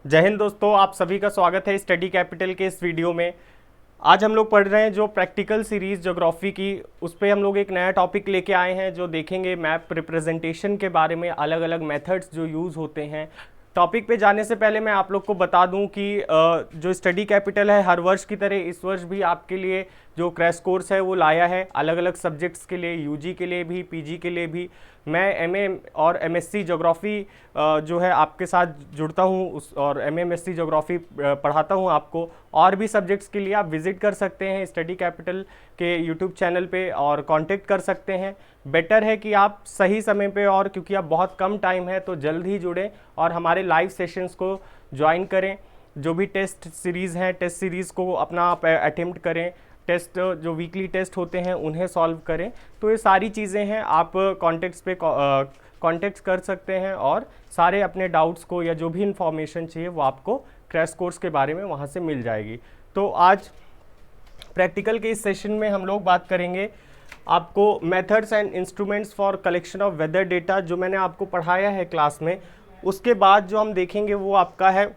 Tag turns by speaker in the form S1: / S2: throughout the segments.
S1: जय हिंद दोस्तों, आप सभी का स्वागत है स्टडी कैपिटल के इस वीडियो में। आज हम लोग पढ़ रहे हैं जो प्रैक्टिकल सीरीज ज्योग्राफी की, उस पर हम लोग एक नया टॉपिक लेके आए हैं जो देखेंगे मैप रिप्रेजेंटेशन के बारे में, अलग अलग मेथड्स जो यूज़ होते हैं। टॉपिक पे जाने से पहले मैं आप लोग को बता दूं कि जो स्टडी कैपिटल है हर वर्ष की तरह इस वर्ष भी आपके लिए जो क्रैश कोर्स है वो लाया है, अलग अलग सब्जेक्ट्स के लिए, यूजी के लिए भी, पीजी के लिए भी। मैं एमए और एमएससी ज्योग्राफी जो है आपके साथ जुड़ता हूँ उस, और एमएमएससी ज्योग्राफी पढ़ाता हूँ आपको। और भी सब्जेक्ट्स के लिए आप विजिट कर सकते हैं स्टडी कैपिटल के यूट्यूब चैनल पे और कांटेक्ट कर सकते हैं। बेटर है कि आप सही समय पे, और क्योंकि अब बहुत कम टाइम है तो जल्द ही जुड़ें और हमारे लाइव सेशंस को ज्वाइन करें। जो भी टेस्ट सीरीज़ हैं, टेस्ट सीरीज़ को अपना अटेम्प्ट करें, टेस्ट जो वीकली टेस्ट होते हैं उन्हें सॉल्व करें। तो ये सारी चीज़ें हैं, आप कॉन्टेक्ट्स पे कॉन्टेक्ट कर सकते हैं और सारे अपने डाउट्स को या जो भी इंफॉर्मेशन चाहिए वो आपको क्रैश कोर्स के बारे में वहाँ से मिल जाएगी। तो आज प्रैक्टिकल के इस सेशन में हम लोग बात करेंगे आपको methods and instruments for collection of weather data, जो मैंने आपको पढ़ाया है क्लास में। उसके बाद जो हम देखेंगे वो आपका है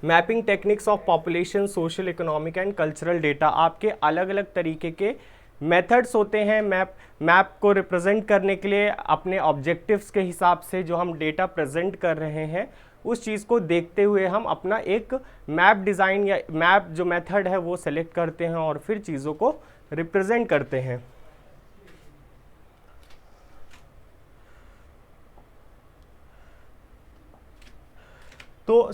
S1: mapping techniques of population, social, economic and cultural data. आपके अलग अलग तरीके के मेथड्स होते हैं मैप को रिप्रेजेंट करने के लिए, अपने ऑब्जेक्टिव्स के हिसाब से जो हम डेटा प्रेजेंट कर रहे हैं उस चीज़ को देखते हुए हम अपना एक मैप डिज़ाइन या मैप जो मेथड है वो सेलेक्ट करते हैं और फिर चीज़ों को रिप्रेजेंट करते हैं। तो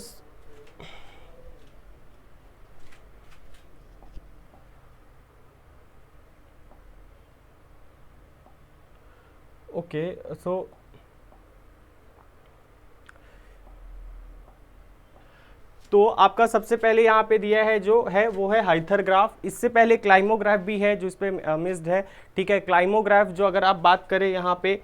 S1: ओके, सो तो आपका सबसे पहले यहाँ पे दिया है जो है वो है हाइथरग्राफ। इससे पहले क्लाइमोग्राफ भी है जो इस पे मिस्ड है। ठीक है, क्लाइमोग्राफ जो अगर आप बात करें यहाँ पे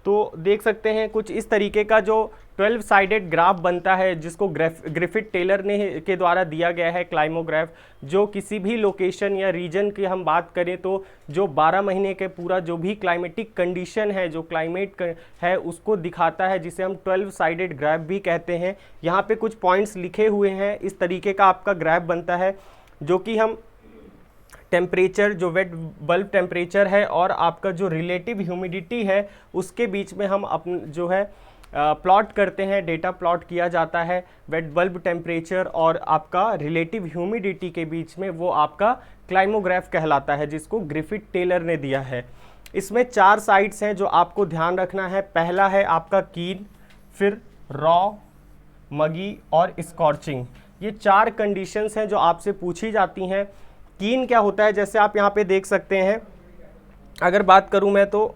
S1: तो देख सकते हैं कुछ इस तरीके का जो 12 साइडेड ग्राफ बनता है जिसको ग्रिफिथ टेलर ने के द्वारा दिया गया है क्लाइमोग्राफ, जो किसी भी लोकेशन या रीजन की हम बात करें तो जो 12 महीने के पूरा जो भी क्लाइमेटिक कंडीशन है, जो क्लाइमेट है उसको दिखाता है, जिसे हम 12 साइडेड ग्राफ भी कहते हैं। यहाँ पे कुछ पॉइंट्स लिखे हुए हैं, इस तरीके का आपका ग्राफ बनता है जो कि हम टेम्परेचर, जो वेट बल्ब टेम्परेचर है और आपका जो रिलेटिव ह्यूमिडिटी है उसके बीच में हम अपन जो है प्लॉट करते हैं, डेटा प्लॉट किया जाता है वेट बल्ब टेम्परेचर और आपका रिलेटिव ह्यूमिडिटी के बीच में, वो आपका क्लाइमोग्राफ कहलाता है जिसको ग्रिफिथ टेलर ने दिया है। इसमें 4 साइड्स हैं जो आपको ध्यान रखना है। पहला है आपका कीन, फिर रॉ, मगी और स्कॉर्चिंग। ये 4 कंडीशंस हैं जो आपसे पूछी जाती हैं। कीन क्या होता है, जैसे आप यहाँ पे देख सकते हैं, अगर बात करूं मैं तो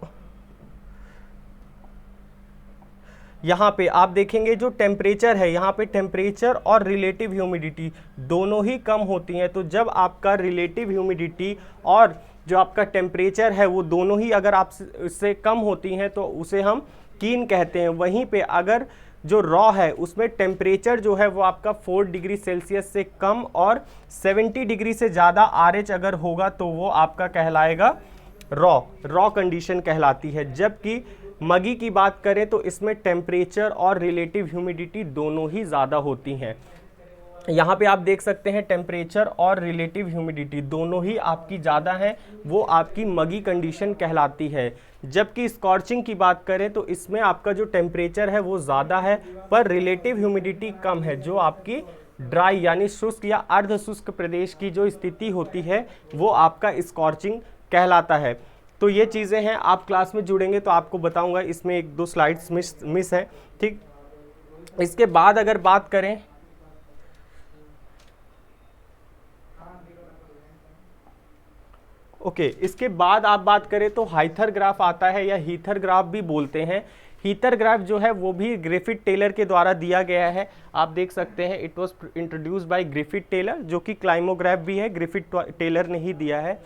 S1: यहाँ पे आप देखेंगे जो टेम्परेचर है, यहाँ पे टेम्परेचर और रिलेटिव ह्यूमिडिटी दोनों ही कम होती हैं। तो जब आपका रिलेटिव ह्यूमिडिटी और जो आपका टेम्परेचर है वो दोनों ही अगर आप इससे कम होती हैं तो उसे हम कीन कहते हैं। वहीं पे अगर जो रॉ है उसमें टेम्परेचर जो है वो आपका 4 डिग्री सेल्सियस से कम और 70 डिग्री से ज़्यादा RH अगर होगा तो वो आपका कहलाएगा रॉ कंडीशन कहलाती है। जबकि मगी की बात करें तो इसमें टेम्परेचर और रिलेटिव ह्यूमिडिटी दोनों ही ज़्यादा होती हैं। यहाँ पे आप देख सकते हैं टेम्परेचर और रिलेटिव ह्यूमिडिटी दोनों ही आपकी ज़्यादा हैं, वो आपकी मगी कंडीशन कहलाती है। जबकि स्कॉर्चिंग की बात करें तो इसमें आपका जो टेम्परेचर है वो ज़्यादा है पर रिलेटिव ह्यूमिडिटी कम है, जो आपकी ड्राई यानी शुष्क या अर्ध शुष्क प्रदेश की जो स्थिति होती है वो आपका स्कॉर्चिंग कहलाता है। तो ये चीज़ें हैं, आप क्लास में जुड़ेंगे तो आपको बताऊँगा। इसमें 1-2 स्लाइड्स मिस है। ठीक, इसके बाद अगर बात करें इसके बाद आप बात करें तो हाइथरग्राफ आता है या हीथरग्राफ भी बोलते हैं। हीथरग्राफ जो है वो भी ग्रिफिथ टेलर के द्वारा दिया गया है। आप देख सकते हैं it was introduced by Griffith Taylor, जो कि क्लाइमोग्राफ भी है, ग्रिफिथ टेलर ने ही दिया है।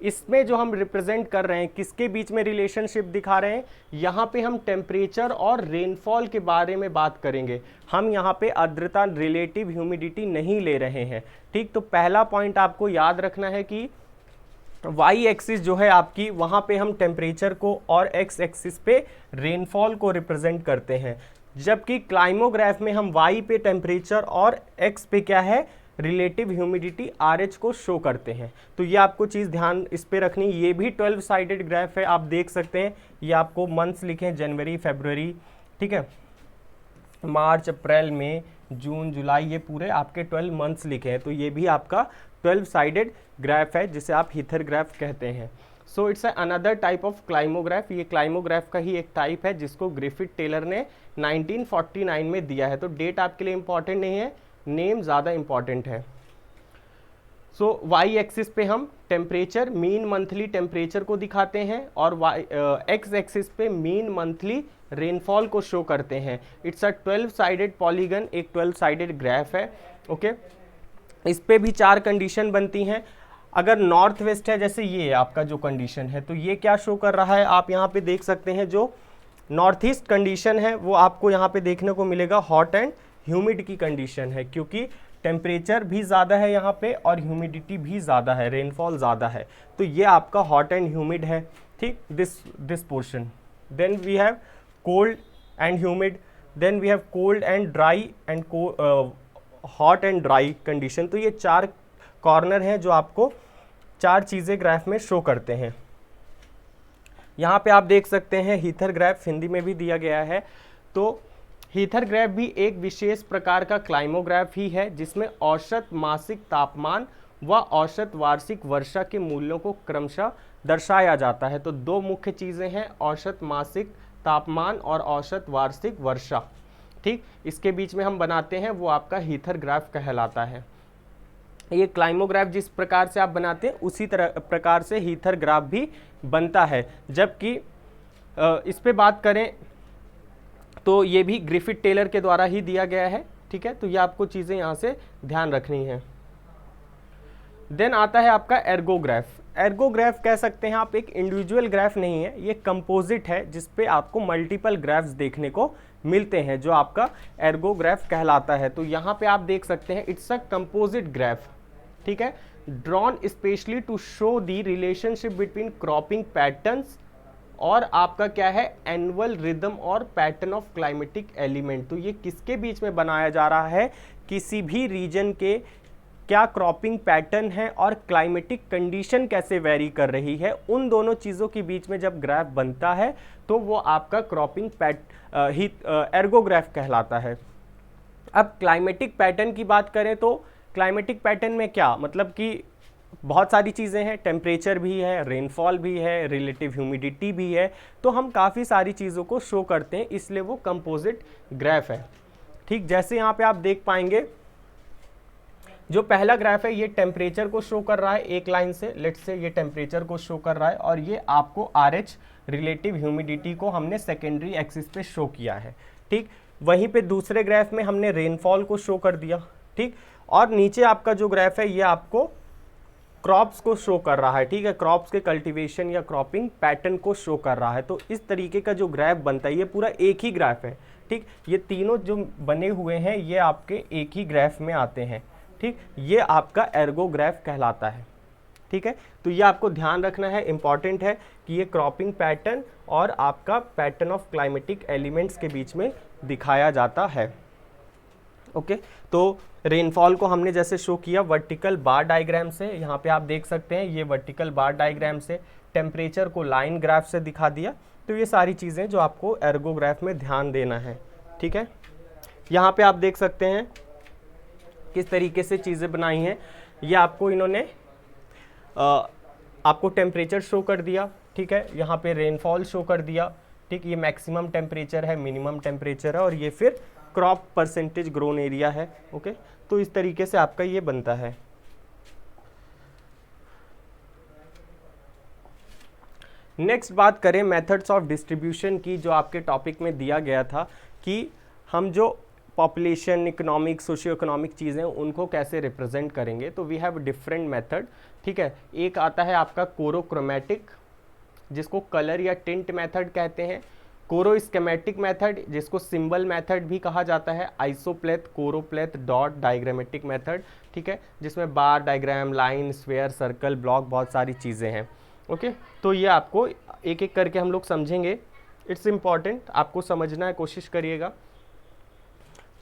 S1: इसमें जो हम रिप्रेजेंट कर रहे हैं किसके बीच में रिलेशनशिप दिखा रहे हैं, यहाँ पे हम टेम्परेचर और रेनफॉल के बारे में बात करेंगे। हम यहाँ पे आर्द्रता, रिलेटिव ह्यूमिडिटी नहीं ले रहे हैं। ठीक, तो पहला पॉइंट आपको याद रखना है कि वाई एक्सिस जो है आपकी, वहाँ पे हम टेम्परेचर को और एक्स एक्सिस पे रेनफॉल को रिप्रेजेंट करते हैं, जबकि क्लाइमोग्राफ में हम वाई पे टेम्परेचर और एक्स पे क्या है, रिलेटिव ह्यूमिडिटी आर एच को शो करते हैं। तो ये आपको चीज़ ध्यान इस पे रखनी। ये भी 12 साइडेड ग्राफ है, आप देख सकते हैं। ये आपको मंथ्स लिखे हैं, जनवरी, फरवरी, ठीक है, मार्च, अप्रैल, मई, जून, जुलाई, ये पूरे आपके 12 मंथ्स लिखे हैं। तो ये भी आपका 12 साइडेड ग्राफ है, जिसे आप हीथर ग्राफ कहते हैं। So it's another type of climograph. ये क्लाइमोग्राफ का ही एक टाइप है, जिसको ग्रिफिथ टेलर ने 1949 में दिया है। तो डेट आपके लिए इंपॉर्टेंट नहीं है, नेम ज़्यादा इंपॉर्टेंट है। सो वाई एक्सिस पे हम टेम्परेचर, मीन मंथली टेम्परेचर को दिखाते हैं, और एक्स एक्सिस पे मीन मंथली रेनफॉल को शो करते हैं। इट्स अ 12 साइडेड पॉलीगन, एक 12 साइडेड ग्राफ है। ओके, इस पे भी 4 कंडीशन बनती हैं। अगर नॉर्थ वेस्ट है, जैसे ये आपका जो कंडीशन है, तो ये क्या शो कर रहा है, आप यहाँ पे देख सकते हैं। जो नॉर्थ ईस्ट कंडीशन है वो आपको यहाँ पे देखने को मिलेगा हॉट एंड ह्यूमिड की कंडीशन है, क्योंकि टेम्परेचर भी ज़्यादा है यहाँ पे और ह्यूमिडिटी भी ज़्यादा है, रेनफॉल ज़्यादा है। तो ये आपका हॉट एंड ह्यूमिड है, ठीक, this portion. Then we have cold and humid, then we have cold and dry and hot and dry condition. तो ये 4 कॉर्नर हैं जो आपको 4 चीज़ें ग्राफ में शो करते हैं। यहाँ पे आप देख सकते हैं हीथर ग्राफ, हिंदी में भी दिया गया है। तो हीथर ग्राफ भी एक विशेष प्रकार का क्लाइमोग्राफ ही है, जिसमें औसत मासिक तापमान व औसत वार्षिक वर्षा के मूल्यों को क्रमशः दर्शाया जाता है। तो 2 मुख्य चीज़ें हैं, औसत मासिक तापमान और औसत वार्षिक वर्षा, ठीक, इसके बीच में हम बनाते हैं, वो आपका हीथर ग्राफ कहलाता है। ये क्लाइमोग्राफ जिस प्रकार से आप बनाते हैं, उसी तरह प्रकार से हीथर ग्राफ भी बनता है। जबकि इस पे बात करें तो ये भी ग्रिफिथ टेलर के द्वारा ही दिया गया है, ठीक है। तो ये आपको चीज़ें यहाँ से ध्यान रखनी है। देन आता है आपका एर्गोग्राफ। एर्गोग्राफ कह सकते हैं आप, एक इंडिविजुअल ग्राफ नहीं है, ये कंपोजिट है, जिस पे आपको मल्टीपल ग्राफ्स देखने को मिलते हैं, जो आपका एर्गोग्राफ कहलाता है। तो यहाँ पे आप देख सकते हैं, इट्स अ कंपोजिट ग्राफ, ठीक है, drawn specially to show the relationship between cropping patterns और आपका क्या है, एनुअल रिदम और पैटर्न ऑफ क्लाइमेटिक एलिमेंट। तो ये किसके बीच में बनाया जा रहा है, किसी भी रीजन के क्या क्रॉपिंग पैटर्न है और क्लाइमेटिक कंडीशन कैसे वेरी कर रही है, उन दोनों चीज़ों के बीच में जब ग्राफ बनता है तो वो आपका क्रॉपिंग एर्गोग्राफ कहलाता है। अब क्लाइमेटिक पैटर्न की बात करें तो क्लाइमेटिक पैटर्न में क्या मतलब कि बहुत सारी चीज़ें हैं, टेम्परेचर भी है, रेनफॉल भी है, रिलेटिव ह्यूमिडिटी भी है। तो हम काफ़ी सारी चीज़ों को शो करते हैं, इसलिए वो कंपोजिट ग्राफ है, ठीक। जैसे यहाँ पे आप देख पाएंगे, जो पहला ग्राफ है ये टेम्परेचर को शो कर रहा है एक लाइन से, लेट्स से ये टेम्परेचर को शो कर रहा है, और ये आपको RH रिलेटिव ह्यूमिडिटी को हमने सेकेंडरी एक्सिस पे शो किया है, ठीक। वहीं पे दूसरे ग्राफ में हमने रेनफॉल को शो कर दिया, ठीक। और नीचे आपका जो ग्राफ है ये आपको क्रॉप्स को शो कर रहा है, ठीक है, क्रॉप्स के कल्टीवेशन या क्रॉपिंग पैटर्न को शो कर रहा है। तो इस तरीके का जो ग्राफ बनता है, ये पूरा एक ही ग्राफ है, ठीक। ये तीनों जो बने हुए हैं ये आपके एक ही ग्राफ में आते हैं, ठीक। ये आपका एर्गोग्राफ कहलाता है, ठीक है। तो ये आपको ध्यान रखना है, इंपॉर्टेंट है कि ये क्रॉपिंग पैटर्न और आपका पैटर्न ऑफ क्लाइमेटिक एलिमेंट्स के बीच में दिखाया जाता है। ओके, तो रेनफॉल को हमने जैसे शो किया वर्टिकल बार डायग्राम से, यहाँ पे आप देख सकते हैं ये वर्टिकल बार डायग्राम से, टेम्परेचर को लाइन ग्राफ से दिखा दिया। तो ये सारी चीज़ें जो आपको एर्गोग्राफ में ध्यान देना है, ठीक है। यहाँ पे आप देख सकते हैं किस तरीके से चीज़ें बनाई हैं। ये आपको इन्होंने आपको टेम्परेचर शो कर दिया, ठीक है, यहाँ पे रेनफॉल शो कर दिया, ठीक। ये मैक्सिमम टेम्परेचर है, मिनिमम टेम्परेचर है, और ये फिर क्रॉप परसेंटेज ग्रोन एरिया है। ओके, तो इस तरीके से आपका ये बनता है। नेक्स्ट बात करें मेथड्स ऑफ डिस्ट्रीब्यूशन की, जो आपके टॉपिक में दिया गया था कि हम जो पॉपुलेशन, इकोनॉमिक, सोशियो इकोनॉमिक चीज़ें उनको कैसे रिप्रेजेंट करेंगे। तो वी हैव डिफरेंट मेथड, ठीक है। एक आता है आपका कोरोक्रोमेटिक, जिसको कलर या टिंट मेथड कहते हैं। कोरो स्केमेटिक मेथड, जिसको सिंबल मेथड भी कहा जाता है, isopleth, choropleth, dot, diagrammatic method, ठीक है, जिसमें bar, diagram, line, sphere, circle, block, बहुत सारी चीज़ें हैं। ओके, तो ये आपको एक एक करके हम लोग समझेंगे। इट्स इम्पॉर्टेंट, आपको समझना है, कोशिश करिएगा।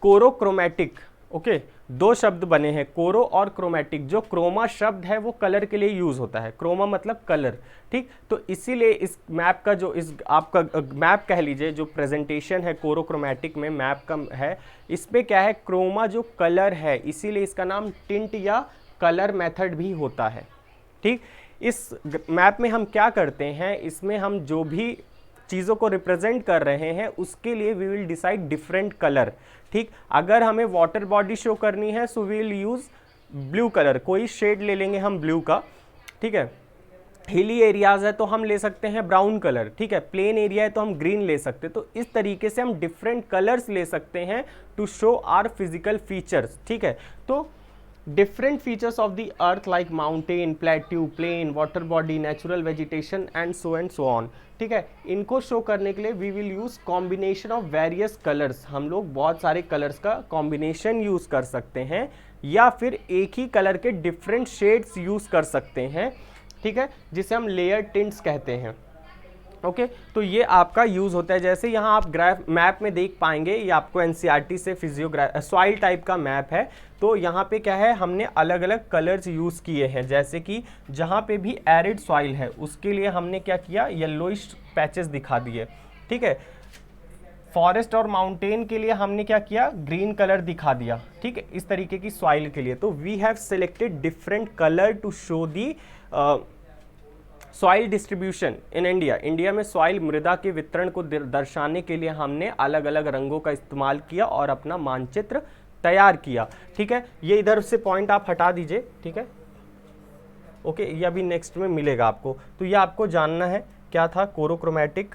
S1: कोरोक्रोमैटिक, ओके, दो शब्द बने हैं, कोरो और क्रोमैटिक। जो क्रोमा शब्द है वो कलर के लिए यूज होता है, क्रोमा मतलब कलर, ठीक। तो इसीलिए इस मैप का जो इस आपका मैप कह लीजिए, जो प्रेजेंटेशन है कोरोक्रोमैटिक में मैप का है, इस पे क्या है, क्रोमा जो कलर है, इसीलिए इसका नाम टिंट या कलर मेथड भी होता है, ठीक। इस मैप में हम क्या करते हैं, इसमें हम जो भी चीज़ों को रिप्रेजेंट कर रहे हैं उसके लिए we will decide different colour, ठीक। अगर हमें वाटर बॉडी शो करनी है so we will use blue colour, कोई शेड ले लेंगे हम ब्लू का, ठीक है। हिली एरियाज है तो हम ले सकते हैं ब्राउन कलर, ठीक है। प्लेन एरिया है तो हम ग्रीन ले सकते हैं। तो इस तरीके से हम डिफरेंट कलर्स ले सकते हैं to show our physical features, ठीक है। तो different features of the earth like mountain, plateau, plain, water body, natural vegetation and so on, ठीक है। इनको शो करने के लिए we will use combination of various colors, हम लोग बहुत सारे कलर्स का कॉम्बिनेशन यूज कर सकते हैं या फिर एक ही कलर के डिफरेंट शेड्स यूज कर सकते हैं, ठीक है, जिसे हम लेयर टिंट्स कहते हैं। ओके, तो ये आपका यूज़ होता है। जैसे यहाँ आप ग्राफ मैप में देख पाएंगे, ये आपको एनसीईआरटी से सॉइल टाइप का मैप है। तो यहाँ पे क्या है, हमने अलग अलग कलर्स यूज़ किए हैं। जैसे कि जहाँ पे भी एरिड सॉइल है उसके लिए हमने क्या किया, येलोइश पैचेस दिखा दिए, ठीक है। फॉरेस्ट और माउंटेन के लिए हमने क्या किया, ग्रीन कलर दिखा दिया, ठीक है, इस तरीके की सॉइल के लिए। तो we have selected different colour to show the soil distribution in India. India में सॉइल मृदा के वितरण को दर्शाने के लिए हमने अलग अलग रंगों का इस्तेमाल किया और अपना मानचित्र तैयार किया, ठीक है। ये इधर से पॉइंट आप हटा दीजिए, ठीक है, ओके, ये अभी नेक्स्ट में मिलेगा आपको। तो ये आपको जानना है क्या था कोरोक्रोमैटिक।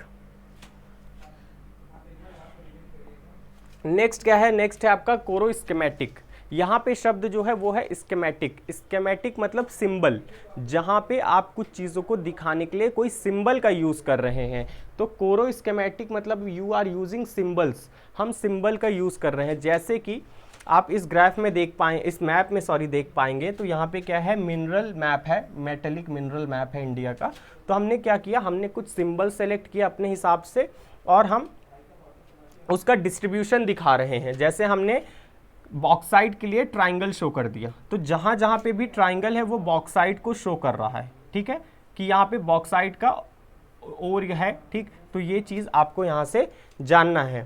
S1: नेक्स्ट क्या है, नेक्स्ट है आपका कोरोस्केमेटिक। यहाँ पे शब्द जो है वो है स्केमेटिक। स्केमेटिक मतलब सिंबल, जहाँ पे आप कुछ चीज़ों को दिखाने के लिए कोई सिंबल का यूज़ कर रहे हैं। तो कोरो स्केमेटिक मतलब यू आर यूजिंग सिंबल्स, हम सिंबल का यूज़ कर रहे हैं। जैसे कि आप इस ग्राफ में देख पाएँ, इस मैप में सॉरी देख पाएंगे, तो यहाँ पे क्या है, मिनरल मैप है, मेटेलिक मिनरल मैप है इंडिया का। तो हमने क्या किया, हमने कुछ सिंबल सेलेक्ट किया अपने हिसाब से और हम उसका डिस्ट्रीब्यूशन दिखा रहे हैं। जैसे हमने बॉक्साइट के लिए ट्राइंगल शो कर दिया, तो जहाँ जहाँ पे भी ट्राइंगल है वो बॉक्साइट को शो कर रहा है, ठीक है, कि यहाँ पे बॉक्साइट का और है, ठीक। तो ये चीज़ आपको यहाँ से जानना है,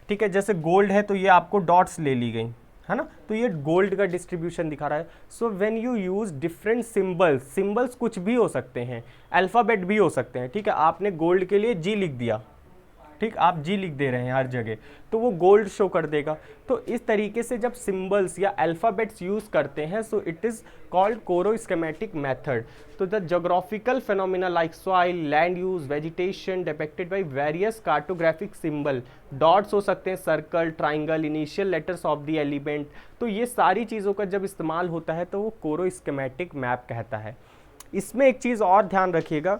S1: ठीक है। जैसे गोल्ड है तो ये आपको डॉट्स ले ली गई है ना, तो ये गोल्ड का डिस्ट्रीब्यूशन दिखा रहा है। So when you use different symbols, symbols कुछ भी हो सकते हैं, अल्फ़ाबेट भी हो सकते हैं, ठीक है। आपने गोल्ड के लिए जी लिख दिया, ठीक, आप जी लिख दे रहे हैं हर जगह, तो वो गोल्ड शो कर देगा। तो इस तरीके से जब सिंबल्स या अल्फ़ाबेट्स यूज़ करते हैं, so it is called choroschematic method. तो the geographical phenomena like soil, land use, vegetation depicted by various cartographic symbol, dots हो सकते हैं, circle, triangle, initial letters of the element. तो ये सारी चीज़ों का जब इस्तेमाल होता है तो वो कोरोस्केमेटिक मैप कहता है। इसमें एक चीज़ और ध्यान रखिएगा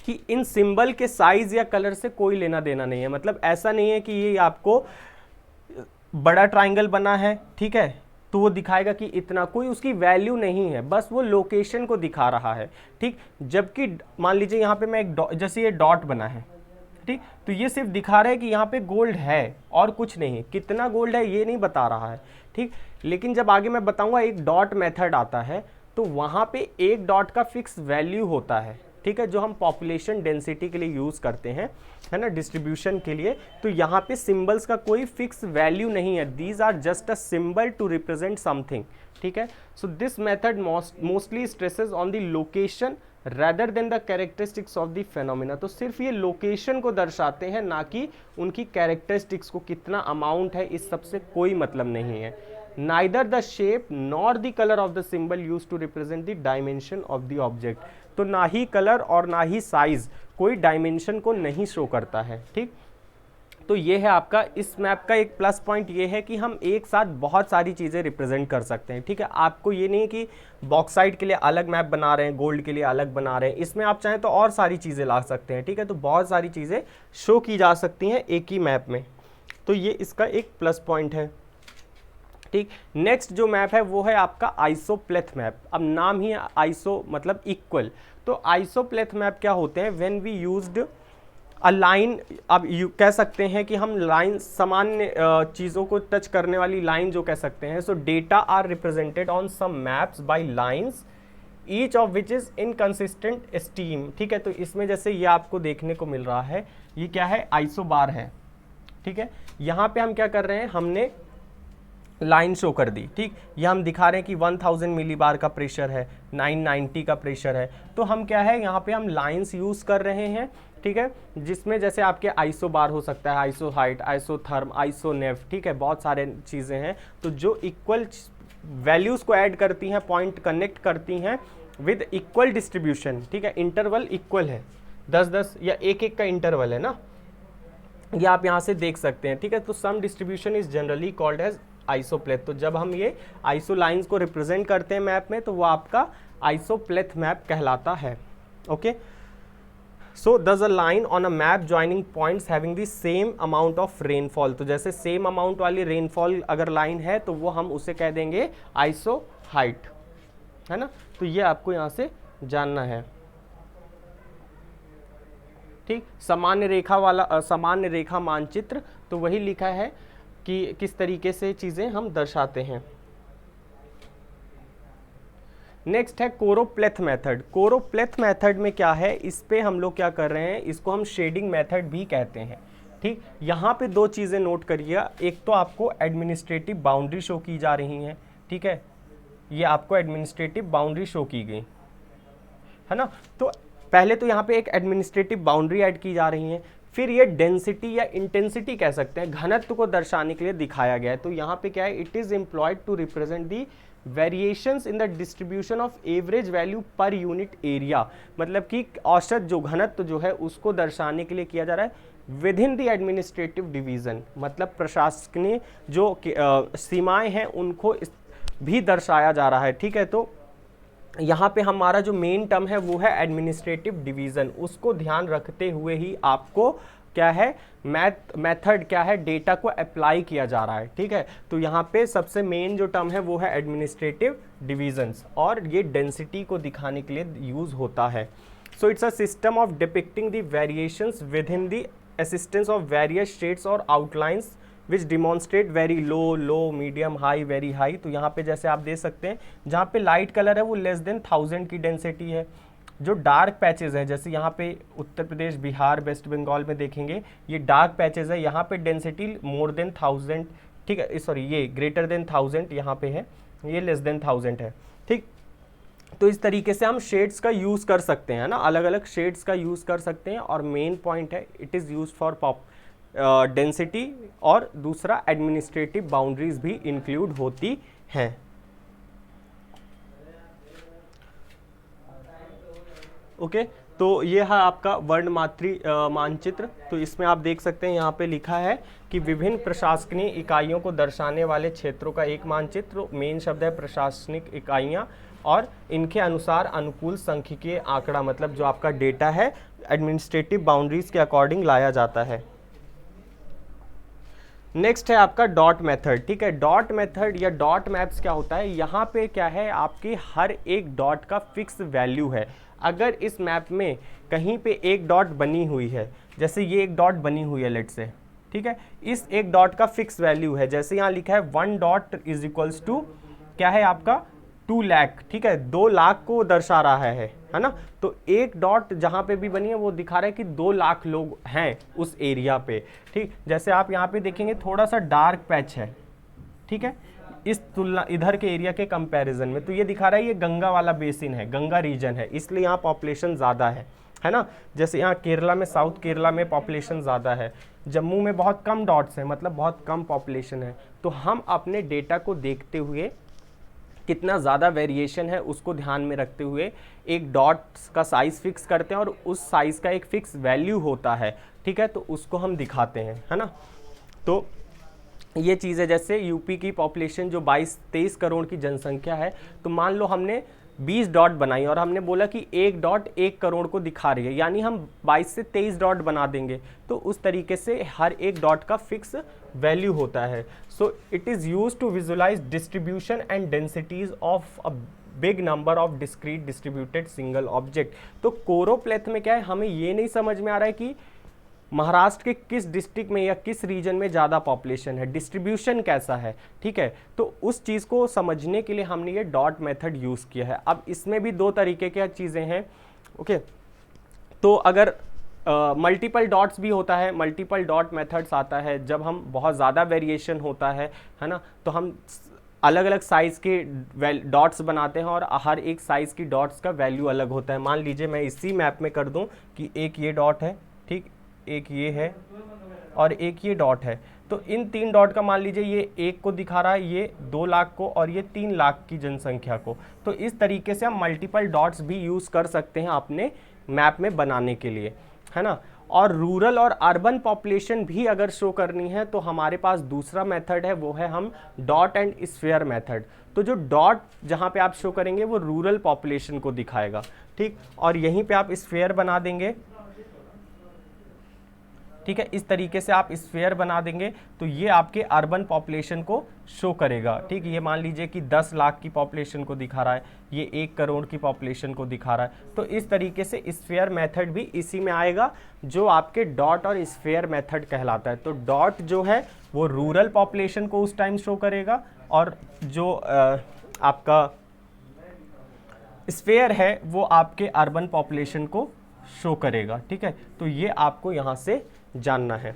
S1: कि इन सिंबल के साइज या कलर से कोई लेना देना नहीं है। मतलब ऐसा नहीं है कि ये आपको बड़ा ट्राइंगल बना है, ठीक है, तो वो दिखाएगा कि इतना, कोई उसकी वैल्यू नहीं है, बस वो लोकेशन को दिखा रहा है, ठीक। जबकि मान लीजिए यहाँ पे मैं एक जैसे ये डॉट बना है, ठीक, तो ये सिर्फ दिखा रहा है कि यहाँ पे गोल्ड है और कुछ नहीं, कितना गोल्ड है ये नहीं बता रहा है, ठीक। लेकिन जब आगे मैं बताऊंगा एक डॉट मेथड आता है, तो वहाँ पे एक डॉट का फिक्स वैल्यू होता है, ठीक है, जो हम पॉपुलेशन डेंसिटी के लिए यूज़ करते हैं, है ना, डिस्ट्रीब्यूशन के लिए। तो यहाँ पे सिंबल्स का कोई फिक्स वैल्यू नहीं है, these are just a symbol to represent something, ठीक है। So this method mostly stresses on the location rather than the characteristics of the phenomena। तो सिर्फ ये लोकेशन को दर्शाते हैं, ना कि उनकी कैरेक्टरिस्टिक्स को, कितना अमाउंट है, इस सब से कोई मतलब नहीं है। Neither the shape nor the color of the symbol used to represent the dimension of the object। तो ना ही कलर और ना ही साइज कोई डायमेंशन को नहीं शो करता है, ठीक। तो ये है आपका इस मैप का एक प्लस पॉइंट, ये है कि हम एक साथ बहुत सारी चीज़ें रिप्रेजेंट कर सकते हैं। ठीक है, आपको ये नहीं कि बॉक्साइट के लिए अलग मैप बना रहे हैं, गोल्ड के लिए अलग बना रहे हैं, इसमें आप चाहें तो और सारी चीज़ें ला सकते हैं। ठीक है, तो बहुत सारी चीज़ें शो की जा सकती हैं एक ही मैप में, तो ये इसका एक प्लस पॉइंट है। ठीक, नेक्स्ट जो मैप है वो है आपका आइसोप्लेथ मैप। अब नाम ही आइसो मतलब इक्वल, तो आइसोप्लेथ मैप क्या होते हैं, when we used a line, अब कह सकते हैं कि हम लाइन सामान्य चीज़ों को टच करने वाली लाइन जो कह सकते हैं। So data are represented on some maps by lines each of which is inconsistent stream. ठीक है, तो इसमें जैसे ये आपको देखने को मिल रहा है, ये क्या है, आइसो बार है। ठीक है, यहाँ पे हम क्या कर रहे हैं, हमने लाइन शो कर दी। ठीक, ये हम दिखा रहे हैं कि 1000 मिली बार का प्रेशर है, 990 का प्रेशर है, तो हम क्या है यहाँ पे हम लाइंस यूज़ कर रहे हैं। ठीक है, जिसमें जैसे आपके आइसो बार हो सकता है, आइसो हाइट, आइसोथर्म, आइसोनेफ। ठीक है, बहुत सारे चीज़ें हैं, तो जो इक्वल वैल्यूज़ को ऐड करती हैं, पॉइंट कनेक्ट करती हैं विद इक्वल डिस्ट्रीब्यूशन। ठीक है, इंटरवल इक्वल है, 10-10 या 1-1 का इंटरवल है ना, ये आप यहाँ से देख सकते हैं। ठीक है, तो some distribution is generally called as isopleth. तो जब हम ये आइसो लाइंस को रिप्रेजेंट करते हैं मैप में, तो वो आपका आइसोप्लेथ मैप कहलाता है। ओके, सो दस a line on a map joining points having the same amount of rainfall. तो जैसे सेम अमाउंट वाली रेनफॉल अगर लाइन है तो वो हम उसे कह देंगे आइसो हाइट, है ना। तो ये आपको यहाँ से जानना है। ठीक, सामान्य रेखा वाला सामान्य रेखा मानचित्र, तो वही लिखा है कि किस तरीके से चीज़ें हम दर्शाते हैं। नेक्स्ट है कोरोप्लेथ मेथड। कोरोप्लेथ मेथड में क्या है, इस पे हम लोग क्या कर रहे हैं, इसको हम शेडिंग मेथड भी कहते हैं। ठीक, यहाँ पे दो चीज़ें नोट करिए, एक तो आपको एडमिनिस्ट्रेटिव बाउंड्री शो की जा रही हैं। ठीक है, ये आपको एडमिनिस्ट्रेटिव बाउंड्री शो की गई है ना। तो पहले तो यहाँ पे एक एडमिनिस्ट्रेटिव बाउंड्री ऐड की जा रही है, फिर ये डेंसिटी या इंटेंसिटी कह सकते हैं, घनत्व को दर्शाने के लिए दिखाया गया है। तो यहाँ पे क्या है, it is employed to represent the variations in the distribution of average value per unit area. मतलब कि औसत जो घनत्व जो है उसको दर्शाने के लिए किया जा रहा है with in the administrative division, मतलब प्रशासकीय जो सीमाएं हैं उनको भी दर्शाया जा रहा है। ठीक है, तो यहाँ पे हमारा जो मेन टर्म है वो है एडमिनिस्ट्रेटिव डिवीज़न, उसको ध्यान रखते हुए ही आपको क्या है, मेथड क्या है, डेटा को अप्लाई किया जा रहा है। ठीक है, तो यहाँ पे सबसे मेन जो टर्म है वो है एडमिनिस्ट्रेटिव डिवीजन्स, और ये डेंसिटी को दिखाने के लिए यूज़ होता है। So it's a system of depicting the variations with in the assistance of various shades और आउटलाइंस विच डिमॉन्स्ट्रेट वेरी लो, लो, मीडियम, हाई, वेरी हाई। तो यहाँ पे जैसे आप देख सकते हैं, जहाँ पे लाइट कलर है वो लेस देन 1000 की डेंसिटी है। जो डार्क पैचेस हैं, जैसे यहाँ पे उत्तर प्रदेश, बिहार, वेस्ट बंगाल में देखेंगे, ये डार्क पैचेस है, यहाँ पे डेंसिटी मोर देन 1000। ठीक है, सॉरी, ये ग्रेटर देन 1000 यहाँ पे है, ये लेस देन 1000 है। ठीक, तो इस तरीके से हम शेड्स का यूज़ कर सकते हैं ना, अलग अलग शेड्स का यूज़ कर सकते हैं। और मेन पॉइंट है, it is use for density, और दूसरा एडमिनिस्ट्रेटिव बाउंड्रीज भी इंक्लूड होती हैं। ओके, तो ये है आपका वर्णमात्री मानचित्र। तो इसमें आप देख सकते हैं, यहाँ पे लिखा है कि विभिन्न प्रशासकीय इकाइयों को दर्शाने वाले क्षेत्रों का एक मानचित्र। मेन शब्द है प्रशासनिक इकाइयाँ, और इनके अनुसार अनुकूल सांख्यिकीय आंकड़ा, मतलब जो आपका डेटा है एडमिनिस्ट्रेटिव बाउंड्रीज के अकॉर्डिंग लाया जाता है। नेक्स्ट है आपका डॉट मेथड। ठीक है, डॉट मेथड या डॉट मैप्स क्या होता है, यहाँ पे क्या है, आपके हर एक डॉट का फिक्स वैल्यू है। अगर इस मैप में कहीं पे एक डॉट बनी हुई है, जैसे ये एक डॉट बनी हुई है लेट से, ठीक है, इस एक डॉट का फिक्स वैल्यू है, जैसे यहाँ लिखा है 1 डॉट इज इक्वल्स टू क्या है आपका 2 लाख। ठीक है, 2 लाख को दर्शा रहा है ना। तो एक डॉट जहाँ पे भी बनी है वो दिखा रहा है कि 2 लाख लोग हैं उस एरिया पे। ठीक, जैसे आप यहाँ पे देखेंगे थोड़ा सा डार्क पैच है, ठीक है, इस तुलना इधर के एरिया के कंपैरिजन में, तो ये दिखा रहा है ये गंगा वाला बेसिन है, गंगा रीजन है, इसलिए यहाँ पॉपुलेशन ज़्यादा है ना। जैसे यहाँ केरला में, साउथ केरला में पॉपुलेशन ज़्यादा है, जम्मू में बहुत कम डॉट्स हैं, मतलब बहुत कम पॉपुलेशन है। तो हम अपने डेटा को देखते हुए कितना ज़्यादा वेरिएशन है उसको ध्यान में रखते हुए एक डॉट्स का साइज़ फिक्स करते हैं और उस साइज़ का एक फिक्स वैल्यू होता है, ठीक है, तो उसको हम दिखाते हैं, है ना। तो ये चीज़ है, जैसे यूपी की पॉपुलेशन जो 22-23 करोड़ की जनसंख्या है, तो मान लो हमने 20 डॉट बनाई और हमने बोला कि एक डॉट 1 करोड़ को दिखा रही है, यानी हम 22 से 23 डॉट बना देंगे, तो उस तरीके से हर एक डॉट का फिक्स वैल्यू होता है। So it is use to visualise distribution and densities of a big number of discrete distributed single object. तो कोरोप्लेथ में क्या है, हमें ये नहीं समझ में आ रहा है कि महाराष्ट्र के किस डिस्ट्रिक्ट में या किस रीजन में ज़्यादा पॉपुलेशन है, डिस्ट्रीब्यूशन कैसा है, ठीक है, तो उस चीज़ को समझने के लिए हमने ये डॉट मेथड यूज़ किया है। अब इसमें भी दो तरीके की चीज़ें हैं, ओके। तो अगर मल्टीपल डॉट्स भी होता है, मल्टीपल डॉट मेथड्स आता है जब हम बहुत ज़्यादा वेरिएशन होता है ना, तो हम अलग अलग साइज़ के डॉट्स बनाते हैं और हर एक साइज़ की डॉट्स का वैल्यू अलग होता है। मान लीजिए मैं इसी मैप में कर दूं कि एक ये डॉट है, ठीक, एक ये है और एक ये डॉट है, तो इन 3 डॉट का मान लीजिए ये 1 को दिखा रहा है, ये 2 लाख को और ये 3 लाख की जनसंख्या को। तो इस तरीके से हम मल्टीपल डॉट्स भी यूज़ कर सकते हैं अपने मैप में बनाने के लिए, है ना। और रूरल और अर्बन पॉपुलेशन भी अगर शो करनी है तो हमारे पास दूसरा मेथड है, वो है हम डॉट एंड स्फीयर मेथड। तो जो डॉट जहाँ पे आप शो करेंगे वो रूरल पॉपुलेशन को दिखाएगा, ठीक, और यहीं पे आप स्फीयर बना देंगे, ठीक है, इस तरीके से आप स्फीयर बना देंगे तो ये आपके अर्बन पॉपुलेशन को शो करेगा, ठीक। ये मान लीजिए कि 10 लाख की पॉपुलेशन को दिखा रहा है, ये 1 करोड़ की पॉपुलेशन को दिखा रहा है, तो इस तरीके से स्फीयर मेथड भी इसी में आएगा जो आपके डॉट और स्फीयर मेथड कहलाता है। तो डॉट जो है वो रूरल पॉपुलेशन को उस टाइम शो करेगा और जो आपका स्फीयर है वो आपके अर्बन पॉपुलेशन को शो करेगा, ठीक है। तो ये आपको यहाँ से जानना है,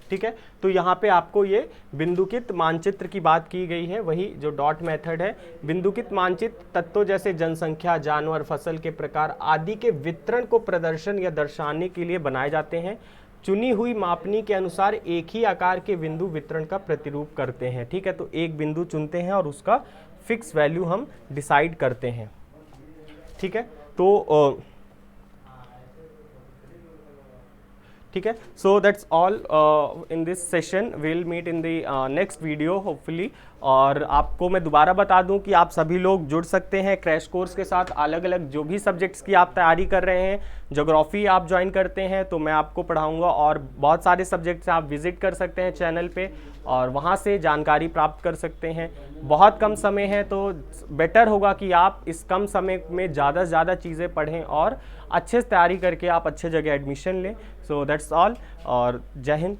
S1: ठीक है। तो यहाँ पे आपको ये बिंदुकित मानचित्र की बात की गई है, वही जो डॉट मेथड है। बिंदुकित मानचित्र तत्वों जैसे जनसंख्या, जानवर, फसल के प्रकार आदि के वितरण को प्रदर्शन या दर्शाने के लिए बनाए जाते हैं। चुनी हुई मापनी के अनुसार एक ही आकार के बिंदु वितरण का प्रतिरूप करते हैं, ठीक है। तो एक बिंदु चुनते हैं और उसका फिक्स वैल्यू हम डिसाइड करते हैं, ठीक है। तो ठीक है, so that's all in this session, will meet in the next video hopefully. और आपको मैं दोबारा बता दूं कि आप सभी लोग जुड़ सकते हैं क्रैश कोर्स के साथ। अलग अलग जो भी सब्जेक्ट्स की आप तैयारी कर रहे हैं, ज्योग्राफी आप ज्वाइन करते हैं तो मैं आपको पढ़ाऊंगा, और बहुत सारे सब्जेक्ट्स आप विजिट कर सकते हैं चैनल पे और वहाँ से जानकारी प्राप्त कर सकते हैं। बहुत कम समय है तो बेटर होगा कि आप इस कम समय में ज़्यादा से ज़्यादा चीज़ें पढ़ें और अच्छे से तैयारी करके आप अच्छे जगह एडमिशन लें। सो दैट्स ऑल, और जय हिंद।